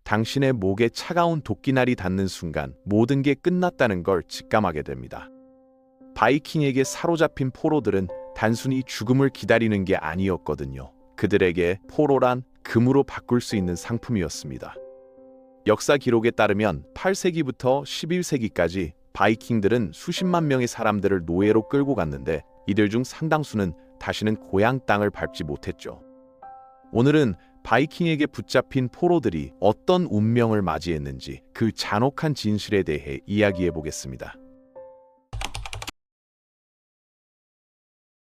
당신의 목에 차가운 도끼날이 닿는 순간 모든 게 끝났다는 걸 직감하게 됩니다. 바이킹에게 사로잡힌 포로들은 단순히 죽음을 기다리는 게 아니었거든요. 그들에게 포로란 금으로 바꿀 수 있는 상품이었습니다. 역사 기록에 따르면 8세기부터 11세기까지 바이킹들은 수십만 명의 사람들을 노예로 끌고 갔는데 이들 중 상당수는 다시는 고향 땅을 밟지 못했죠. 오늘은 바이킹에게 붙잡힌 포로들이 어떤 운명을 맞이했는지 그 잔혹한 진실에 대해 이야기해 보겠습니다.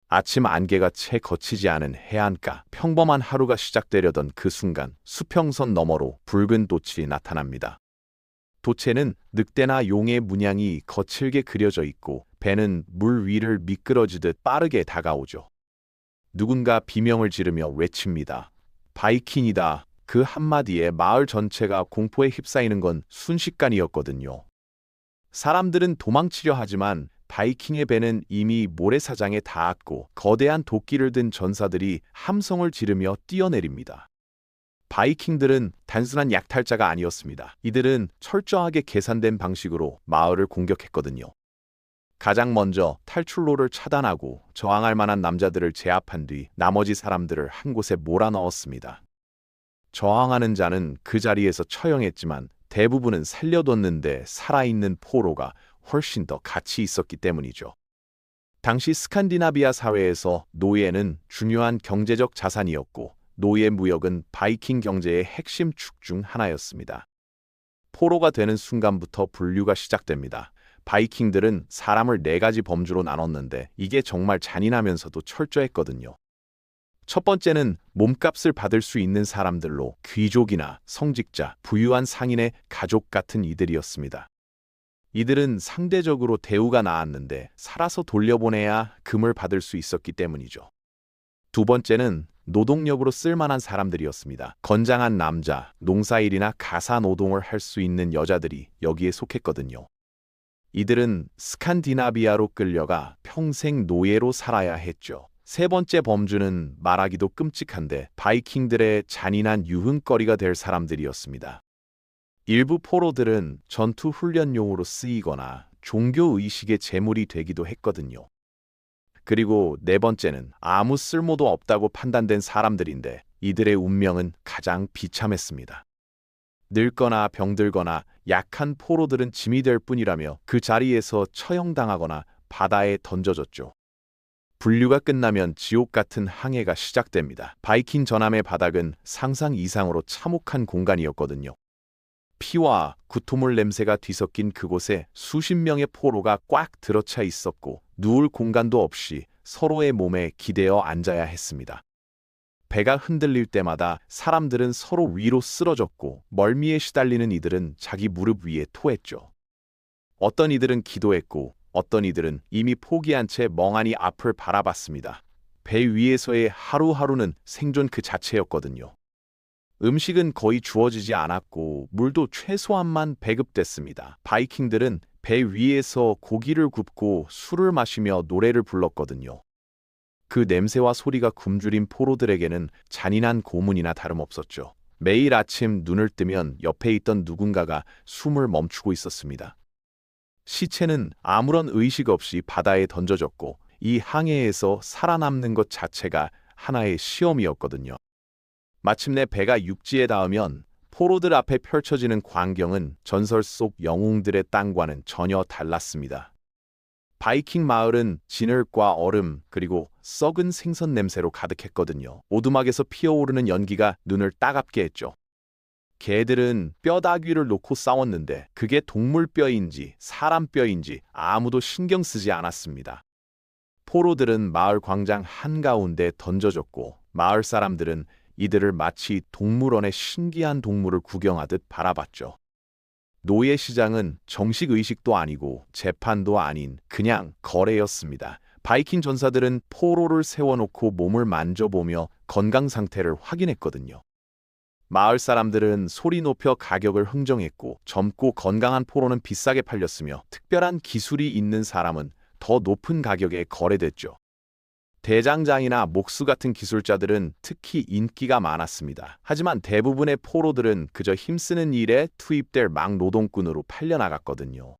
아침 안개가 채 걷히지 않은 해안가, 평범한 하루가 시작되려던 그 순간 수평선 너머로 붉은 돛이 나타납니다. 돛에는 늑대나 용의 문양이 거칠게 그려져 있고 배는 물 위를 미끄러지듯 빠르게 다가오죠. 누군가 비명을 지르며 외칩니다. 바이킹이다. 그 한마디에 마을 전체가 공포에 휩싸이는 건 순식간이었거든요. 사람들은 도망치려 하지만 바이킹의 배는 이미 모래사장에 닿았고 거대한 도끼를 든 전사들이 함성을 지르며 뛰어내립니다. 바이킹들은 단순한 약탈자가 아니었습니다. 이들은 철저하게 계산된 방식으로 마을을 공격했거든요. 가장 먼저 탈출로를 차단하고 저항할 만한 남자들을 제압한 뒤 나머지 사람들을 한 곳에 몰아넣었습니다. 저항하는 자는 그 자리에서 처형했지만 대부분은 살려뒀는데 살아있는 포로가 훨씬 더 가치 있었기 때문이죠. 당시 스칸디나비아 사회에서 노예는 중요한 경제적 자산이었고 노예 무역은 바이킹 경제의 핵심 축 중 하나였습니다. 포로가 되는 순간부터 분류가 시작됩니다. 바이킹들은 사람을 4가지 범주로 나눴는데 이게 정말 잔인하면서도 철저했거든요. 첫 번째는 몸값을 받을 수 있는 사람들로 귀족이나 성직자, 부유한 상인의 가족 같은 이들이었습니다. 이들은 상대적으로 대우가 나았는데 살아서 돌려보내야 금을 받을 수 있었기 때문이죠. 두 번째는 노동력으로 쓸만한 사람들이었습니다. 건장한 남자, 농사일이나 가사노동을 할 수 있는 여자들이 여기에 속했거든요. 이들은 스칸디나비아로 끌려가 평생 노예로 살아야 했죠. 세 번째 범주는 말하기도 끔찍한데 바이킹들의 잔인한 유흥거리가 될 사람들이었습니다. 일부 포로들은 전투 훈련용으로 쓰이거나 종교의식의 제물이 되기도 했거든요. 그리고 네 번째는 아무 쓸모도 없다고 판단된 사람들인데 이들의 운명은 가장 비참했습니다. 늙거나 병들거나 약한 포로들은 짐이 될 뿐이라며 그 자리에서 처형당하거나 바다에 던져졌죠. 분류가 끝나면 지옥 같은 항해가 시작됩니다. 바이킹 전함의 바닥은 상상 이상으로 참혹한 공간이었거든요. 피와 구토물 냄새가 뒤섞인 그곳에 수십 명의 포로가 꽉 들어차 있었고 누울 공간도 없이 서로의 몸에 기대어 앉아야 했습니다. 배가 흔들릴 때마다 사람들은 서로 위로 쓰러졌고 멀미에 시달리는 이들은 자기 무릎 위에 토했죠. 어떤 이들은 기도했고 어떤 이들은 이미 포기한 채 멍하니 앞을 바라봤습니다. 배 위에서의 하루하루는 생존 그 자체였거든요. 음식은 거의 주어지지 않았고 물도 최소한만 배급됐습니다. 바이킹들은 배 위에서 고기를 굽고 술을 마시며 노래를 불렀거든요. 그 냄새와 소리가 굶주린 포로들에게는 잔인한 고문이나 다름없었죠. 매일 아침 눈을 뜨면 옆에 있던 누군가가 숨을 멈추고 있었습니다. 시체는 아무런 의식 없이 바다에 던져졌고 이 항해에서 살아남는 것 자체가 하나의 시험이었거든요. 마침내 배가 육지에 닿으면 포로들 앞에 펼쳐지는 광경은 전설 속 영웅들의 땅과는 전혀 달랐습니다. 바이킹 마을은 진흙과 얼음 그리고 썩은 생선 냄새로 가득했거든요. 오두막에서 피어오르는 연기가 눈을 따갑게 했죠. 개들은 뼈다귀를 놓고 싸웠는데 그게 동물 뼈인지 사람 뼈인지 아무도 신경 쓰지 않았습니다. 포로들은 마을 광장 한가운데 던져졌고 마을 사람들은 이들을 마치 동물원의 신기한 동물을 구경하듯 바라봤죠. 노예 시장은 정식 의식도 아니고 재판도 아닌 그냥 거래였습니다. 바이킹 전사들은 포로를 세워놓고 몸을 만져보며 건강 상태를 확인했거든요. 마을 사람들은 소리 높여 가격을 흥정했고 젊고 건강한 포로는 비싸게 팔렸으며 특별한 기술이 있는 사람은 더 높은 가격에 거래됐죠. 대장장이나 목수 같은 기술자들은 특히 인기가 많았습니다. 하지만 대부분의 포로들은 그저 힘쓰는 일에 투입될 막 노동꾼으로 팔려나갔거든요.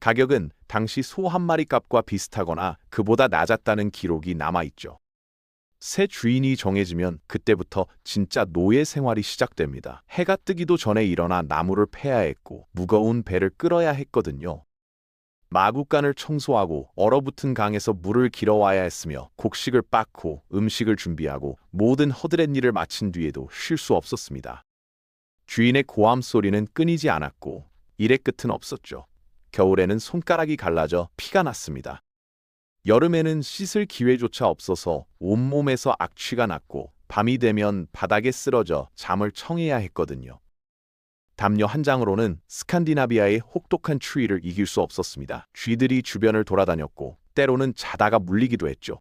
가격은 당시 소 한 마리 값과 비슷하거나 그보다 낮았다는 기록이 남아있죠. 새 주인이 정해지면 그때부터 진짜 노예 생활이 시작됩니다. 해가 뜨기도 전에 일어나 나무를 패야 했고 무거운 배를 끌어야 했거든요. 마구간을 청소하고 얼어붙은 강에서 물을 길어와야 했으며 곡식을 빻고 음식을 준비하고 모든 허드렛 일을 마친 뒤에도 쉴 수 없었습니다. 주인의 고함 소리는 끊이지 않았고 일의 끝은 없었죠. 겨울에는 손가락이 갈라져 피가 났습니다. 여름에는 씻을 기회조차 없어서 온몸에서 악취가 났고 밤이 되면 바닥에 쓰러져 잠을 청해야 했거든요. 담요 한 장으로는 스칸디나비아의 혹독한 추위를 이길 수 없었습니다. 쥐들이 주변을 돌아다녔고 때로는 자다가 물리기도 했죠.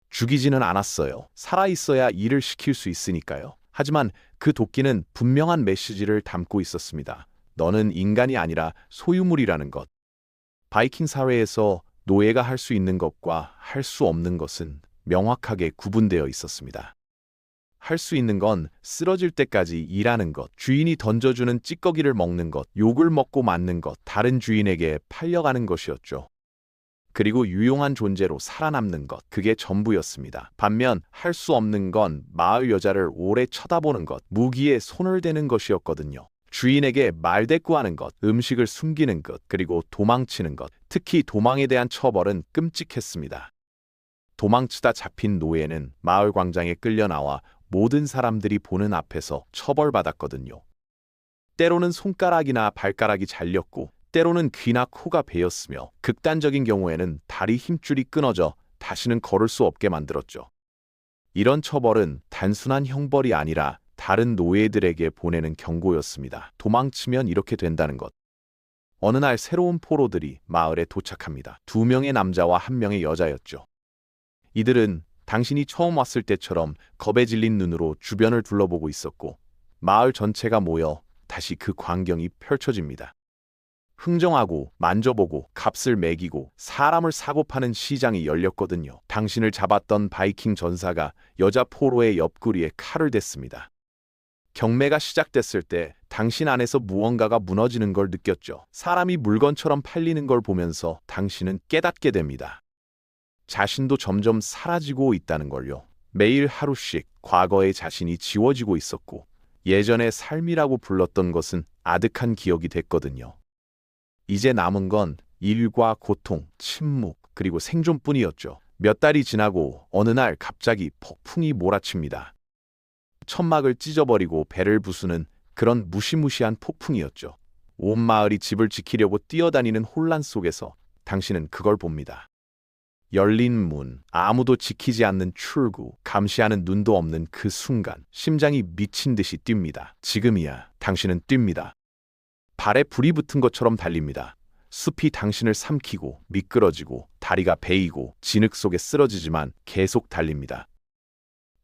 죽이지는 않았어요. 살아있어야 일을 시킬 수 있으니까요. 하지만 그 도끼는 분명한 메시지를 담고 있었습니다. 너는 인간이 아니라 소유물이라는 것. 바이킹 사회에서 노예가 할 수 있는 것과 할 수 없는 것은 명확하게 구분되어 있었습니다. 할 수 있는 건 쓰러질 때까지 일하는 것, 주인이 던져주는 찌꺼기를 먹는 것, 욕을 먹고 맞는 것, 다른 주인에게 팔려가는 것이었죠. 그리고 유용한 존재로 살아남는 것, 그게 전부였습니다. 반면 할 수 없는 건 마을 여자를 오래 쳐다보는 것, 무기에 손을 대는 것이었거든요. 주인에게 말대꾸하는 것, 음식을 숨기는 것, 그리고 도망치는 것, 특히 도망에 대한 처벌은 끔찍했습니다. 도망치다 잡힌 노예는 마을 광장에 끌려 나와 모든 사람들이 보는 앞에서 처벌받았거든요. 때로는 손가락이나 발가락이 잘렸고, 때로는 귀나 코가 베었으며, 극단적인 경우에는 다리 힘줄이 끊어져 다시는 걸을 수 없게 만들었죠. 이런 처벌은 단순한 형벌이 아니라 다른 노예들에게 보내는 경고였습니다. 도망치면 이렇게 된다는 것. 어느 날 새로운 포로들이 마을에 도착합니다. 2명의 남자와 1명의 여자였죠. 이들은 당신이 처음 왔을 때처럼 겁에 질린 눈으로 주변을 둘러보고 있었고 마을 전체가 모여 다시 그 광경이 펼쳐집니다. 흥정하고 만져보고 값을 매기고 사람을 사고 파는 시장이 열렸거든요. 당신을 잡았던 바이킹 전사가 여자 포로의 옆구리에 칼을 댔습니다. 경매가 시작됐을 때 당신 안에서 무언가가 무너지는 걸 느꼈죠. 사람이 물건처럼 팔리는 걸 보면서 당신은 깨닫게 됩니다. 자신도 점점 사라지고 있다는 걸요. 매일 하루씩 과거의 자신이 지워지고 있었고 예전의 삶이라고 불렀던 것은 아득한 기억이 됐거든요. 이제 남은 건 일과 고통, 침묵, 그리고 생존뿐이었죠. 몇 달이 지나고 어느 날 갑자기 폭풍이 몰아칩니다. 천막을 찢어버리고 배를 부수는 그런 무시무시한 폭풍이었죠. 온 마을이 집을 지키려고 뛰어다니는 혼란 속에서 당신은 그걸 봅니다. 열린 문, 아무도 지키지 않는 출구, 감시하는 눈도 없는 그 순간 심장이 미친 듯이 뜁니다. 지금이야. 당신은 뜁니다. 발에 불이 붙은 것처럼 달립니다. 숲이 당신을 삼키고 미끄러지고 다리가 베이고 진흙 속에 쓰러지지만 계속 달립니다.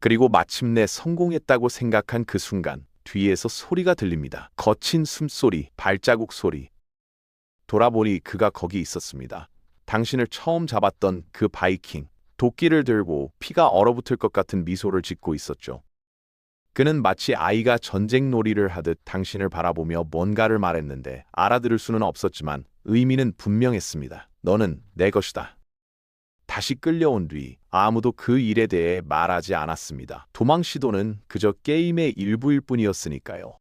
그리고 마침내 성공했다고 생각한 그 순간 뒤에서 소리가 들립니다. 거친 숨소리, 발자국 소리. 돌아보니 그가 거기 있었습니다. 당신을 처음 잡았던 그 바이킹, 도끼를 들고 피가 얼어붙을 것 같은 미소를 짓고 있었죠. 그는 마치 아이가 전쟁 놀이를 하듯 당신을 바라보며 뭔가를 말했는데 알아들을 수는 없었지만 의미는 분명했습니다. 너는 내 것이다. 다시 끌려온 뒤 아무도 그 일에 대해 말하지 않았습니다. 도망 시도는 그저 게임의 일부일 뿐이었으니까요.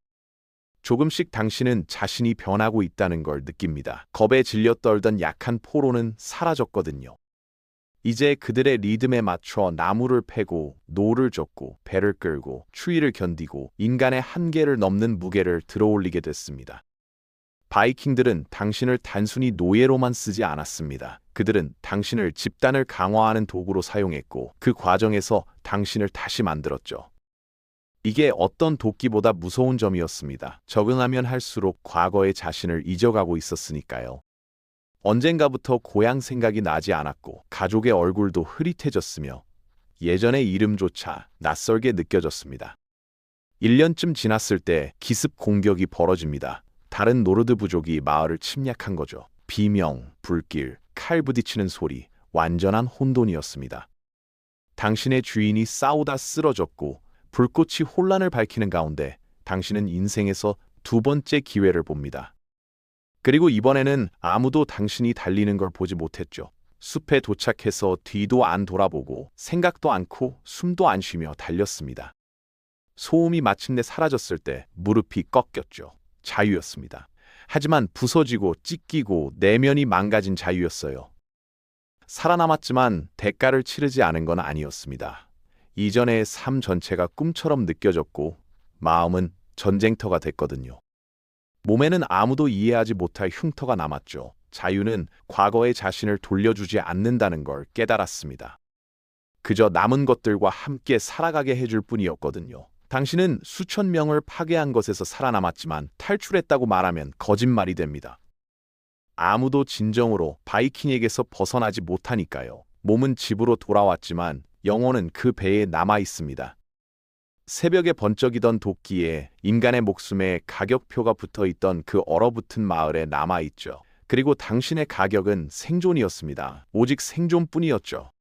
조금씩 당신은 자신이 변하고 있다는 걸 느낍니다. 겁에 질려 떨던 약한 포로는 사라졌거든요. 이제 그들의 리듬에 맞춰 나무를 패고 노를 젓고 배를 끌고 추위를 견디고 인간의 한계를 넘는 무게를 들어올리게 됐습니다. 바이킹들은 당신을 단순히 노예로만 쓰지 않았습니다. 그들은 당신을 집단을 강화하는 도구로 사용했고 그 과정에서 당신을 다시 만들었죠. 이게 어떤 도끼보다 무서운 점이었습니다. 적응하면 할수록 과거의 자신을 잊어가고 있었으니까요. 언젠가부터 고향 생각이 나지 않았고 가족의 얼굴도 흐릿해졌으며 예전의 이름조차 낯설게 느껴졌습니다. 1년쯤 지났을 때 기습 공격이 벌어집니다. 다른 노르드 부족이 마을을 침략한 거죠. 비명, 불길, 칼 부딪히는 소리, 완전한 혼돈이었습니다. 당신의 주인이 싸우다 쓰러졌고 불꽃이 혼란을 밝히는 가운데 당신은 인생에서 두 번째 기회를 봅니다. 그리고 이번에는 아무도 당신이 달리는 걸 보지 못했죠. 숲에 도착해서 뒤도 안 돌아보고 생각도 않고 숨도 안 쉬며 달렸습니다. 소음이 마침내 사라졌을 때 무릎이 꺾였죠. 자유였습니다. 하지만 부서지고 찢기고 내면이 망가진 자유였어요. 살아남았지만 대가를 치르지 않은 건 아니었습니다. 이전의 삶 전체가 꿈처럼 느껴졌고 마음은 전쟁터가 됐거든요. 몸에는 아무도 이해하지 못할 흉터가 남았죠. 자유는 과거의 자신을 돌려주지 않는다는 걸 깨달았습니다. 그저 남은 것들과 함께 살아가게 해줄 뿐이었거든요. 당신은 수천 명을 파괴한 것에서 살아남았지만 탈출했다고 말하면 거짓말이 됩니다. 아무도 진정으로 바이킹에게서 벗어나지 못하니까요. 몸은 집으로 돌아왔지만 영혼은 그 배에 남아 있습니다. 새벽에 번쩍이던 도끼에 인간의 목숨에 가격표가 붙어있던 그 얼어붙은 마을에 남아있죠. 그리고 당신의 가격은 생존이었습니다. 오직 생존뿐이었죠.